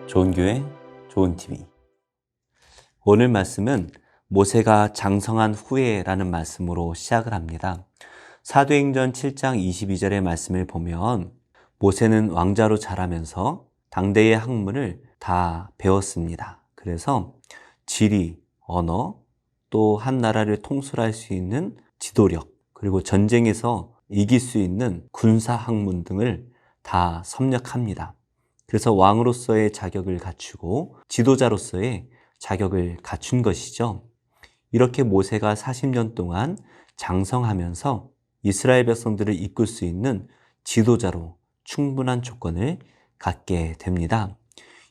좋은 교회, 좋은 TV. 오늘 말씀은 모세가 장성한 후에라는 말씀으로 시작을 합니다. 사도행전 7장 22절의 말씀을 보면 모세는 왕자로 자라면서 당대의 학문을 다 배웠습니다. 그래서 지리, 언어, 또 한 나라를 통솔할 수 있는 지도력, 그리고 전쟁에서 이길 수 있는 군사 학문 등을 다 섭렵합니다. 그래서 왕으로서의 자격을 갖추고 지도자로서의 자격을 갖춘 것이죠. 이렇게 모세가 40년 동안 장성하면서 이스라엘 백성들을 이끌 수 있는 지도자로 충분한 조건을 갖게 됩니다.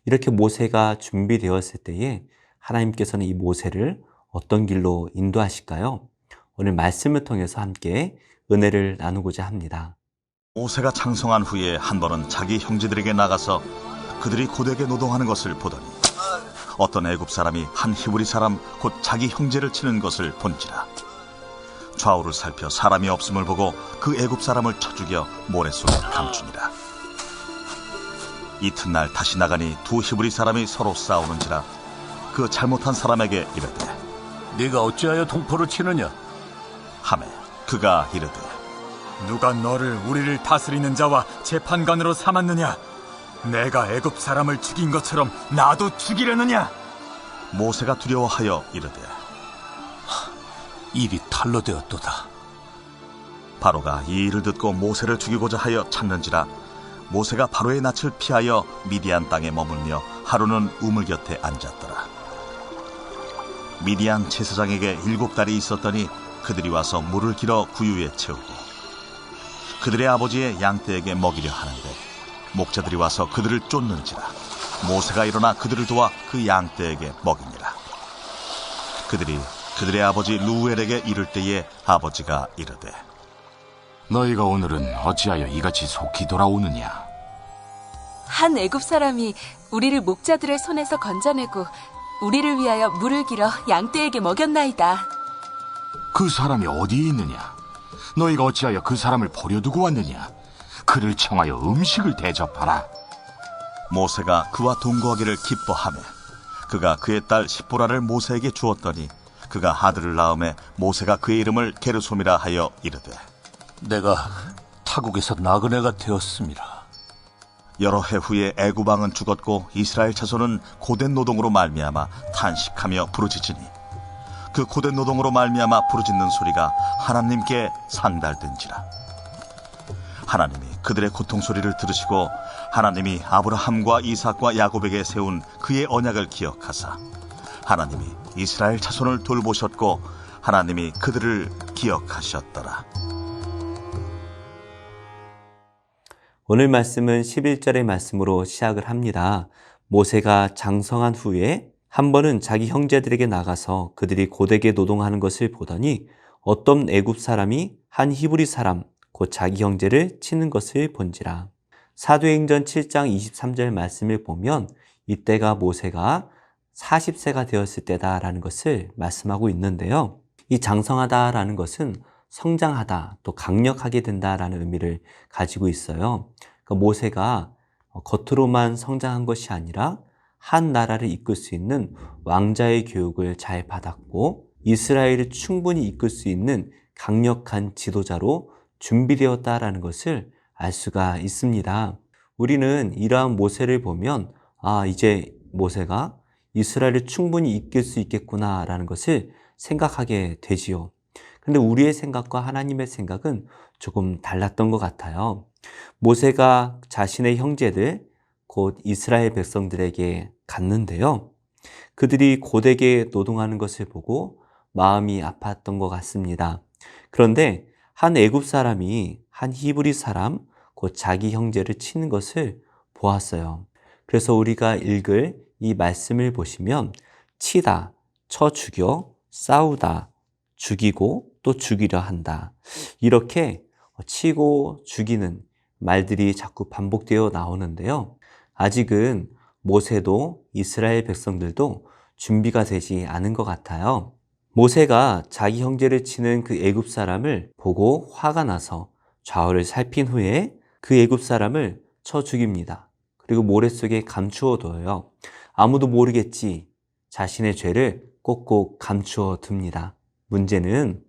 이렇게 모세가 준비되었을 때에 하나님께서는 이 모세를 어떤 길로 인도하실까요? 오늘 말씀을 통해서 함께 은혜를 나누고자 합니다. 모세가 장성한 후에 한 번은 자기 형제들에게 나가서 그들이 고되게 노동하는 것을 보더니 어떤 애굽 사람이 한 히브리 사람 곧 자기 형제를 치는 것을 본지라. 좌우를 살펴 사람이 없음을 보고 그 애굽 사람을 쳐 죽여 모래 속에 감추니라. 이튿날 다시 나가니 두 히브리 사람이 서로 싸우는지라. 그 잘못한 사람에게 이르되 네가 어찌하여 동포를 치느냐? 하매 그가 이르되 누가 너를 우리를 다스리는 자와 재판관으로 삼았느냐? 내가 애굽 사람을 죽인 것처럼 나도 죽이려느냐? 모세가 두려워하여 이르되 일이 탈로 되었도다. 바로가 이 일을 듣고 모세를 죽이고자 하여 찾는지라. 모세가 바로의 낯을 피하여 미디안 땅에 머물며 하루는 우물 곁에 앉았더라. 미디안 제사장에게 7달이 있었더니 그들이 와서 물을 길어 구유에 채우고 그들의 아버지의 양떼에게 먹이려 하는데 목자들이 와서 그들을 쫓는지라. 모세가 일어나 그들을 도와 그 양떼에게 먹이니라. 그들이 그들의 아버지 루엘에게 이를 때에 아버지가 이르되 너희가 오늘은 어찌하여 이같이 속히 돌아오느냐? 한 애굽 사람이 우리를 목자들의 손에서 건져내고 우리를 위하여 물을 길어 양떼에게 먹였나이다. 그 사람이 어디에 있느냐? 너희가 어찌하여 그 사람을 버려두고 왔느냐? 그를 청하여 음식을 대접하라. 모세가 그와 동거하기를 기뻐하며 그가 그의 딸 십보라를 모세에게 주었더니 그가 아들을 낳음에 모세가 그의 이름을 게르솜이라 하여 이르되 내가 타국에서 나그네가 되었습니다. 여러 해 후에 애굽 왕은 죽었고 이스라엘 자손은 고된 노동으로 말미암아 탄식하며 부르짖으니 그 고된 노동으로 말미암아 부르짖는 소리가 하나님께 상달된지라. 하나님이 그들의 고통 소리를 들으시고 하나님이 아브라함과 이삭과 야곱에게 세운 그의 언약을 기억하사 하나님이 이스라엘 자손을 돌보셨고 하나님이 그들을 기억하셨더라. 오늘 말씀은 11절의 말씀으로 시작을 합니다. 모세가 장성한 후에 한 번은 자기 형제들에게 나가서 그들이 고되게 노동하는 것을 보더니 어떤 애굽 사람이 한 히브리 사람 곧 자기 형제를 치는 것을 본지라. 사도행전 7장 23절 말씀을 보면 이때가 모세가 40세가 되었을 때다라는 것을 말씀하고 있는데요. 이 장성하다라는 것은 성장하다, 또 강력하게 된다라는 의미를 가지고 있어요. 그러니까 모세가 겉으로만 성장한 것이 아니라 한 나라를 이끌 수 있는 왕자의 교육을 잘 받았고 이스라엘을 충분히 이끌 수 있는 강력한 지도자로 준비되었다라는 것을 알 수가 있습니다. 우리는 이러한 모세를 보면 이제 모세가 이스라엘을 충분히 이끌 수 있겠구나라는 것을 생각하게 되지요. 근데 우리의 생각과 하나님의 생각은 조금 달랐던 것 같아요. 모세가 자신의 형제들, 곧 이스라엘 백성들에게 갔는데요. 그들이 고되게 노동하는 것을 보고 마음이 아팠던 것 같습니다. 그런데 한 애굽 사람이 한 히브리 사람, 곧 자기 형제를 치는 것을 보았어요. 그래서 우리가 읽을 이 말씀을 보시면 치다, 쳐 죽여, 싸우다, 죽이고 또 죽이려 한다. 이렇게 치고 죽이는 말들이 자꾸 반복되어 나오는데요. 아직은 모세도 이스라엘 백성들도 준비가 되지 않은 것 같아요. 모세가 자기 형제를 치는 그 애굽 사람을 보고 화가 나서 좌우를 살핀 후에 그 애굽 사람을 쳐 죽입니다. 그리고 모래 속에 감추어 둬요. 아무도 모르겠지. 자신의 죄를 꼭꼭 감추어 둡니다. 문제는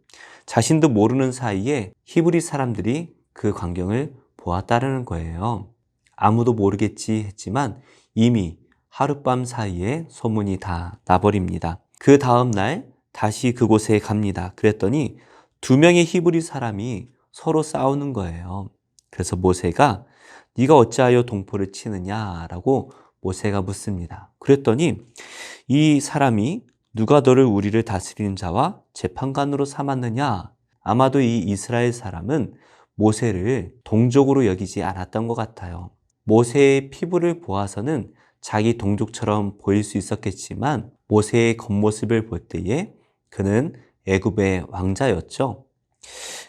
자신도 모르는 사이에 히브리 사람들이 그 광경을 보았다는 거예요. 아무도 모르겠지 했지만 이미 하룻밤 사이에 소문이 다 나버립니다. 그 다음 날 다시 그곳에 갑니다. 그랬더니 2명의 히브리 사람이 서로 싸우는 거예요. 그래서 모세가 네가 어찌하여 동포를 치느냐라고 모세가 묻습니다. 그랬더니 이 사람이 누가 너를 우리를 다스리는 자와 재판관으로 삼았느냐? 아마도 이 이스라엘 사람은 모세를 동족으로 여기지 않았던 것 같아요. 모세의 피부를 보아서는 자기 동족처럼 보일 수 있었겠지만 모세의 겉모습을 볼 때에 그는 애굽의 왕자였죠.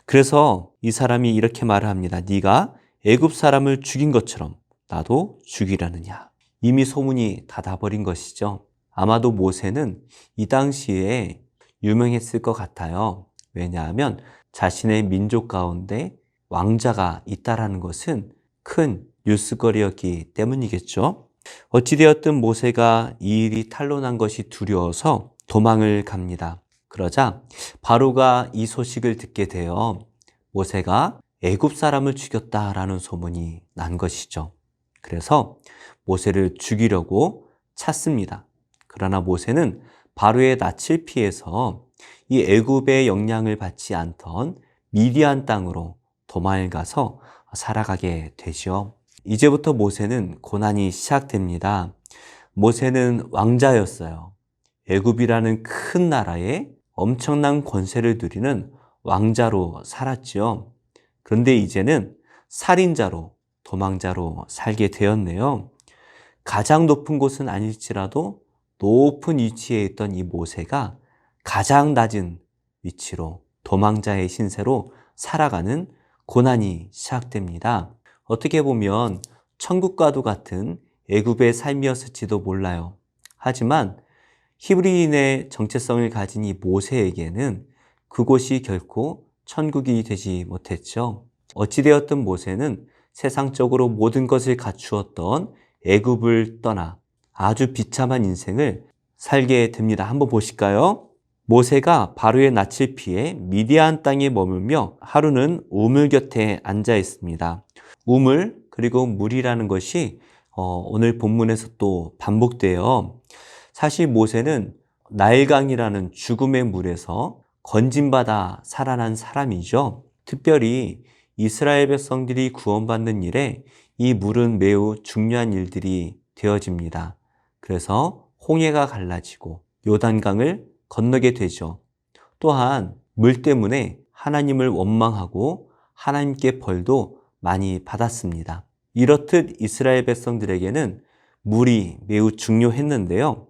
그래서 이 사람이 이렇게 말을 합니다. 네가 애굽 사람을 죽인 것처럼 나도 죽이라느냐. 이미 소문이 다 나버린 것이죠. 아마도 모세는 이 당시에 유명했을 것 같아요. 왜냐하면 자신의 민족 가운데 왕자가 있다라는 것은 큰 뉴스거리였기 때문이겠죠. 어찌되었든 모세가 이 일이 탄로난 것이 두려워서 도망을 갑니다. 그러자 바로가 이 소식을 듣게 되어 모세가 애굽 사람을 죽였다라는 소문이 난 것이죠. 그래서 모세를 죽이려고 찾습니다. 그러나 모세는 바로의 낯을 피해서 이 애굽의 영향을 받지 않던 미디안 땅으로 도망을 가서 살아가게 되죠. 이제부터 모세는 고난이 시작됩니다. 모세는 왕자였어요. 애굽이라는 큰 나라에 엄청난 권세를 누리는 왕자로 살았죠. 그런데 이제는 살인자로, 도망자로 살게 되었네요. 가장 높은 곳은 아닐지라도 높은 위치에 있던 이 모세가 가장 낮은 위치로 도망자의 신세로 살아가는 고난이 시작됩니다. 어떻게 보면 천국과도 같은 애굽의 삶이었을지도 몰라요. 하지만 히브리인의 정체성을 가진 이 모세에게는 그곳이 결코 천국이 되지 못했죠. 어찌되었든 모세는 세상적으로 모든 것을 갖추었던 애굽을 떠나 아주 비참한 인생을 살게 됩니다. 한번 보실까요? 모세가 바로의 낯을 피해 미디안 땅에 머물며 하루는 우물 곁에 앉아 있습니다. 우물 그리고 물이라는 것이 오늘 본문에서 또 반복돼요. 사실 모세는 나일강이라는 죽음의 물에서 건진받아 살아난 사람이죠. 특별히 이스라엘 백성들이 구원받는 일에 이 물은 매우 중요한 일들이 되어집니다. 그래서 홍해가 갈라지고 요단강을 건너게 되죠. 또한 물 때문에 하나님을 원망하고 하나님께 벌도 많이 받았습니다. 이렇듯 이스라엘 백성들에게는 물이 매우 중요했는데요.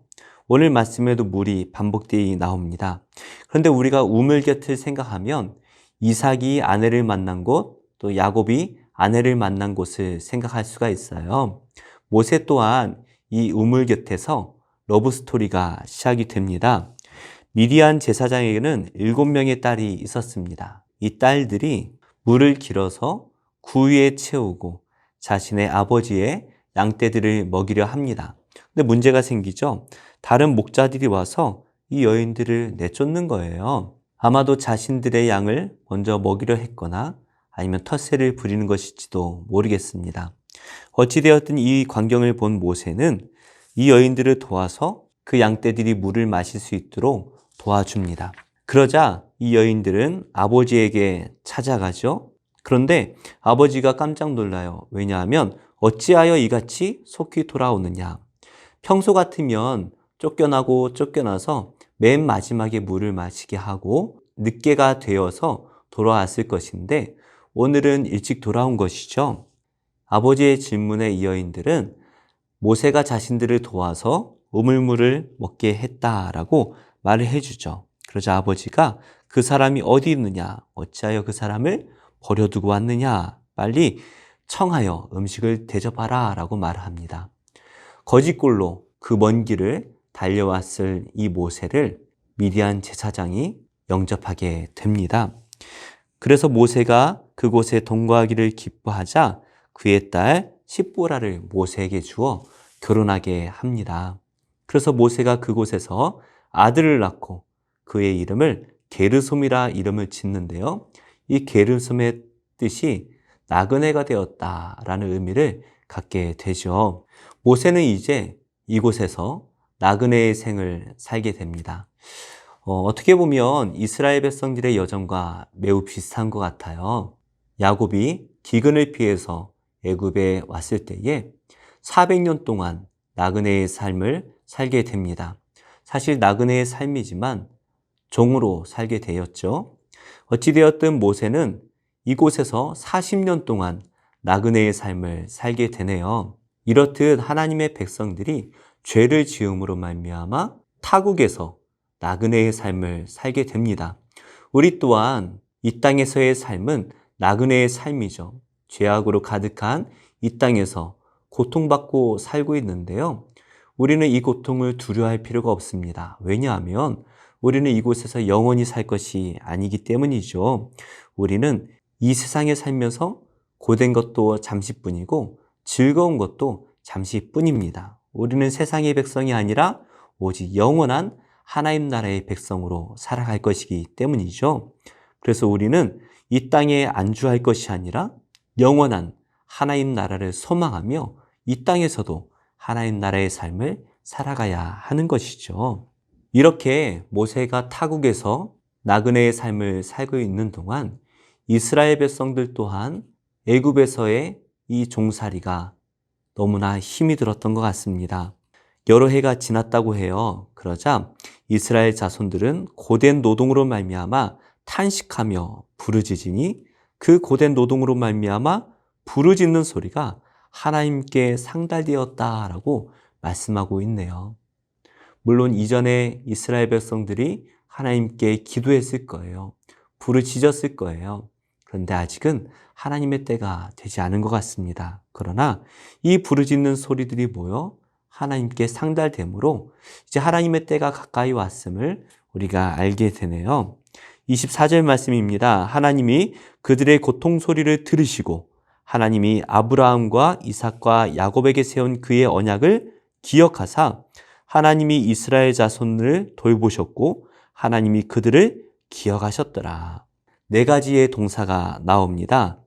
오늘 말씀에도 물이 반복되어 나옵니다. 그런데 우리가 우물 곁을 생각하면 이삭이 아내를 만난 곳, 또 야곱이 아내를 만난 곳을 생각할 수가 있어요. 모세 또한 이 우물 곁에서 러브스토리가 시작이 됩니다. 미디안 제사장에게는 7명의 딸이 있었습니다. 이 딸들이 물을 길어서 구유에 채우고 자신의 아버지의 양떼들을 먹이려 합니다. 근데 문제가 생기죠. 다른 목자들이 와서 이 여인들을 내쫓는 거예요. 아마도 자신들의 양을 먼저 먹이려 했거나 아니면 텃세를 부리는 것일지도 모르겠습니다. 어찌되었든 이 광경을 본 모세는 이 여인들을 도와서 그 양떼들이 물을 마실 수 있도록 도와줍니다. 그러자 이 여인들은 아버지에게 찾아가죠. 그런데 아버지가 깜짝 놀라요. 왜냐하면 어찌하여 이같이 속히 돌아오느냐. 평소 같으면 쫓겨나고 쫓겨나서 맨 마지막에 물을 마시게 하고 늦게가 되어서 돌아왔을 것인데 오늘은 일찍 돌아온 것이죠. 아버지의 질문에 이 여인들은 모세가 자신들을 도와서 우물물을 먹게 했다라고 말을 해주죠. 그러자 아버지가 그 사람이 어디 있느냐, 어찌하여 그 사람을 버려두고 왔느냐, 빨리 청하여 음식을 대접하라 라고 말을 합니다. 거짓골로 그 먼 길을 달려왔을 이 모세를 미디안 제사장이 영접하게 됩니다. 그래서 모세가 그곳에 동거하기를 기뻐하자 그의 딸 십보라를 모세에게 주어 결혼하게 합니다. 그래서 모세가 그곳에서 아들을 낳고 그의 이름을 게르솜이라 이름을 짓는데요. 이 게르솜의 뜻이 나그네가 되었다라는 의미를 갖게 되죠. 모세는 이제 이곳에서 나그네의 생을 살게 됩니다. 어떻게 보면 이스라엘 백성들의 여정과 매우 비슷한 것 같아요. 야곱이 기근을 피해서 애굽에 왔을 때에 400년 동안 나그네의 삶을 살게 됩니다. 사실 나그네의 삶이지만 종으로 살게 되었죠. 어찌되었든 모세는 이곳에서 40년 동안 나그네의 삶을 살게 되네요. 이렇듯 하나님의 백성들이 죄를 지음으로 말미암아 타국에서 나그네의 삶을 살게 됩니다. 우리 또한 이 땅에서의 삶은 나그네의 삶이죠. 죄악으로 가득한 이 땅에서 고통받고 살고 있는데요. 우리는 이 고통을 두려워할 필요가 없습니다. 왜냐하면 우리는 이곳에서 영원히 살 것이 아니기 때문이죠. 우리는 이 세상에 살면서 고된 것도 잠시뿐이고 즐거운 것도 잠시뿐입니다. 우리는 세상의 백성이 아니라 오직 영원한 하나님 나라의 백성으로 살아갈 것이기 때문이죠. 그래서 우리는 이 땅에 안주할 것이 아니라 영원한 하나님 나라를 소망하며 이 땅에서도 하나님 나라의 삶을 살아가야 하는 것이죠. 이렇게 모세가 타국에서 나그네의 삶을 살고 있는 동안 이스라엘 백성들 또한 애굽에서의 이 종살이가 너무나 힘이 들었던 것 같습니다. 여러 해가 지났다고 해요. 그러자 이스라엘 자손들은 고된 노동으로 말미암아 탄식하며 부르짖으니 그 고된 노동으로 말미암아 부르짖는 소리가 하나님께 상달되었다라고 말씀하고 있네요. 물론 이전에 이스라엘 백성들이 하나님께 기도했을 거예요. 부르짖었을 거예요. 그런데 아직은 하나님의 때가 되지 않은 것 같습니다. 그러나 이 부르짖는 소리들이 모여 하나님께 상달되므로 이제 하나님의 때가 가까이 왔음을 우리가 알게 되네요. 24절 말씀입니다. 하나님이 그들의 고통 소리를 들으시고 하나님이 아브라함과 이삭과 야곱에게 세운 그의 언약을 기억하사 하나님이 이스라엘 자손을 돌보셨고 하나님이 그들을 기억하셨더라. 네 가지의 동사가 나옵니다.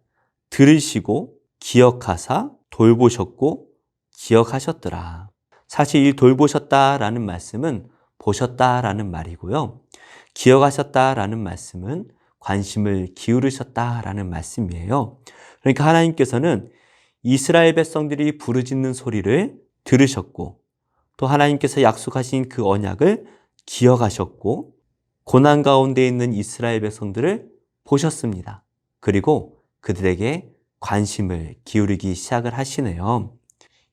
들으시고 기억하사 돌보셨고 기억하셨더라. 사실 이 돌보셨다라는 말씀은 보셨다라는 말이고요. 기억하셨다라는 말씀은 관심을 기울이셨다라는 말씀이에요. 그러니까 하나님께서는 이스라엘 백성들이 부르짖는 소리를 들으셨고 또 하나님께서 약속하신 그 언약을 기억하셨고 고난 가운데 있는 이스라엘 백성들을 보셨습니다. 그리고 그들에게 관심을 기울이기 시작을 하시네요.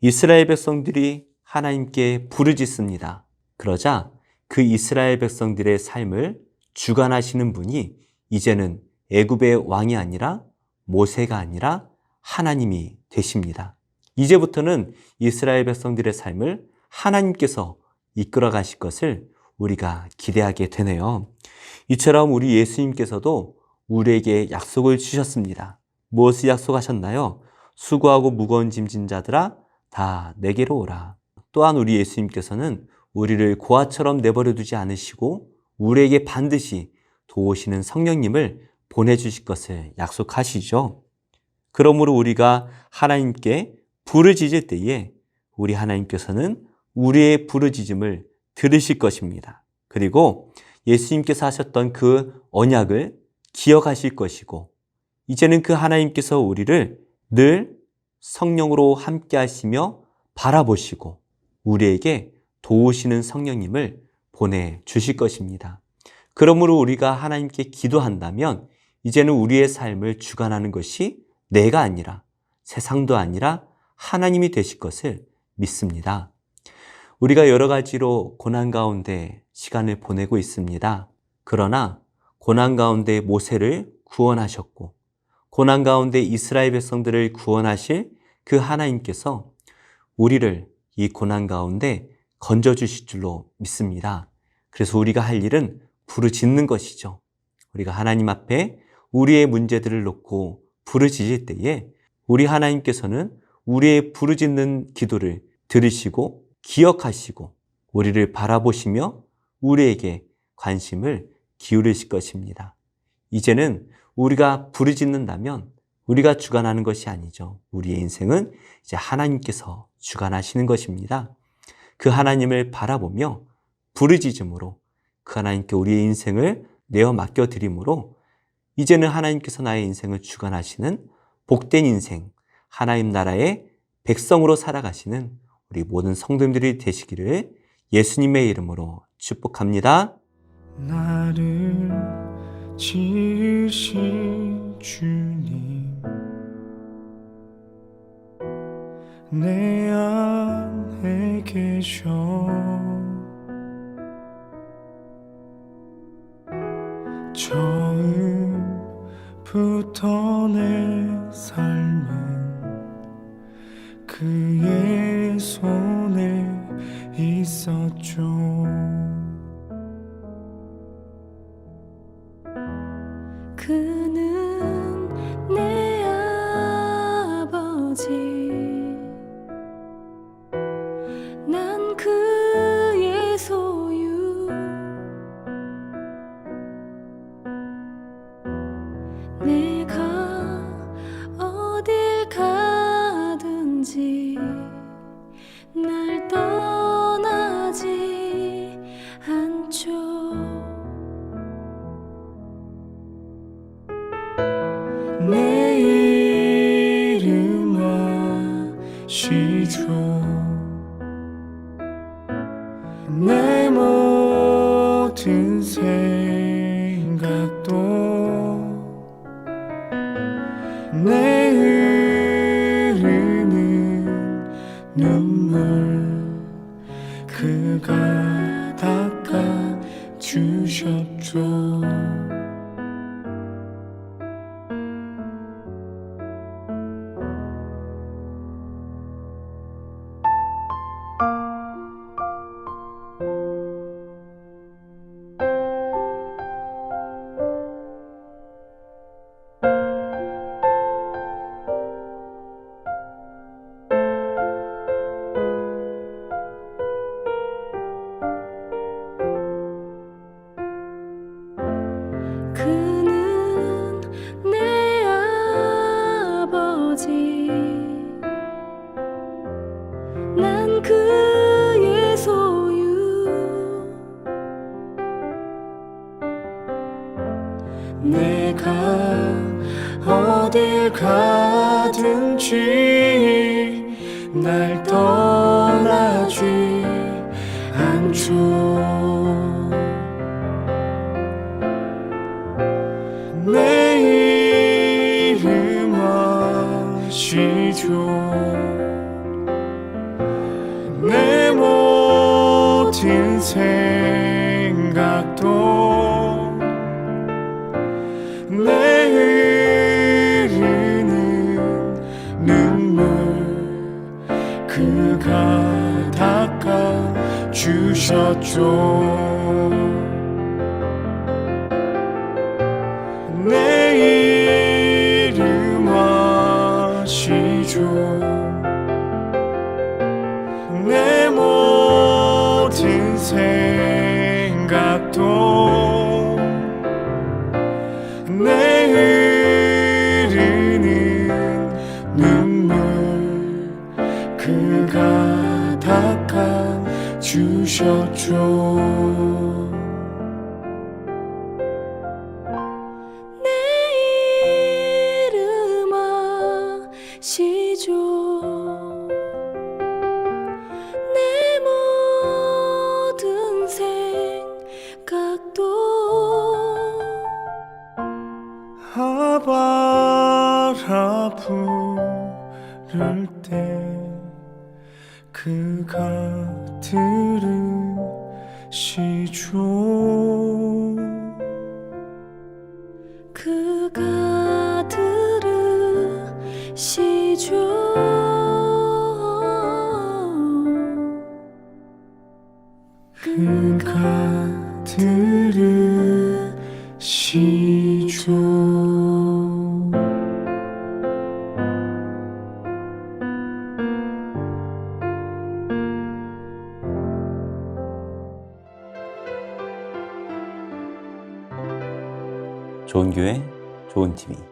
이스라엘 백성들이 하나님께 부르짖습니다. 그러자 그 이스라엘 백성들의 삶을 주관하시는 분이 이제는 애굽의 왕이 아니라 모세가 아니라 하나님이 되십니다. 이제부터는 이스라엘 백성들의 삶을 하나님께서 이끌어 가실 것을 우리가 기대하게 되네요. 이처럼 우리 예수님께서도 우리에게 약속을 주셨습니다. 무엇을 약속하셨나요? 수고하고 무거운 짐진 자들아 다 내게로 오라. 또한 우리 예수님께서는 우리를 고아처럼 내버려 두지 않으시고 우리에게 반드시 도우시는 성령님을 보내주실 것을 약속하시죠. 그러므로 우리가 하나님께 부르짖을 때에 우리 하나님께서는 우리의 부르짖음을 들으실 것입니다. 그리고 예수님께서 하셨던 그 언약을 기억하실 것이고 이제는 그 하나님께서 우리를 늘 성령으로 함께 하시며 바라보시고 우리에게 도우시는 성령님을 보내주실 것입니다. 그러므로 우리가 하나님께 기도한다면 이제는 우리의 삶을 주관하는 것이 내가 아니라 세상도 아니라 하나님이 되실 것을 믿습니다. 우리가 여러 가지로 고난 가운데 시간을 보내고 있습니다. 그러나 고난 가운데 모세를 구원하셨고 고난 가운데 이스라엘 백성들을 구원하실 그 하나님께서 우리를 이 고난 가운데 건져주실 줄로 믿습니다. 그래서 우리가 할 일은 부르짖는 것이죠. 우리가 하나님 앞에 우리의 문제들을 놓고 부르짖을 때에 우리 하나님께서는 우리의 부르짖는 기도를 들으시고 기억하시고 우리를 바라보시며 우리에게 관심을 기울이실 것입니다. 이제는 우리가 부르짖는다면 우리가 주관하는 것이 아니죠. 우리의 인생은 이제 하나님께서 주관하시는 것입니다. 그 하나님을 바라보며 부르짖음으로 그 하나님께 우리의 인생을 내어 맡겨드림으로 이제는 하나님께서 나의 인생을 주관하시는 복된 인생, 하나님 나라의 백성으로 살아가시는 우리 모든 성도님들이 되시기를 예수님의 이름으로 축복합니다. 나를 지으신 주님, 내 안에 계셔 처음부터 내 삶은 그의 손에 있었죠. 그는 내 아버지, 난 그의 소유. 내가 어딜 가든지 날 떠나지 않죠. 내 이름 아시죠. 내 모든 생각도 내 흐르는 눈물 그가 닦아 주셨죠. 그는 내 아버지, 난 그의 소유. 내가 어딜 가든지 날 떠나지 않죠. 내 이름 아시죠. 내 모든 생각도 내 흐르는 눈물 그가 닦아 주셨죠. 내 이름 아시죠. 내 모든 생각도 내 흐르는 눈물 그가 닦아 주셨죠. 시죠. 내 모든 생각도 아바라 부를 때 그가 들으시죠. 그가 들으시죠. 그가 들으시죠. 좋은 교회, 좋은 TV.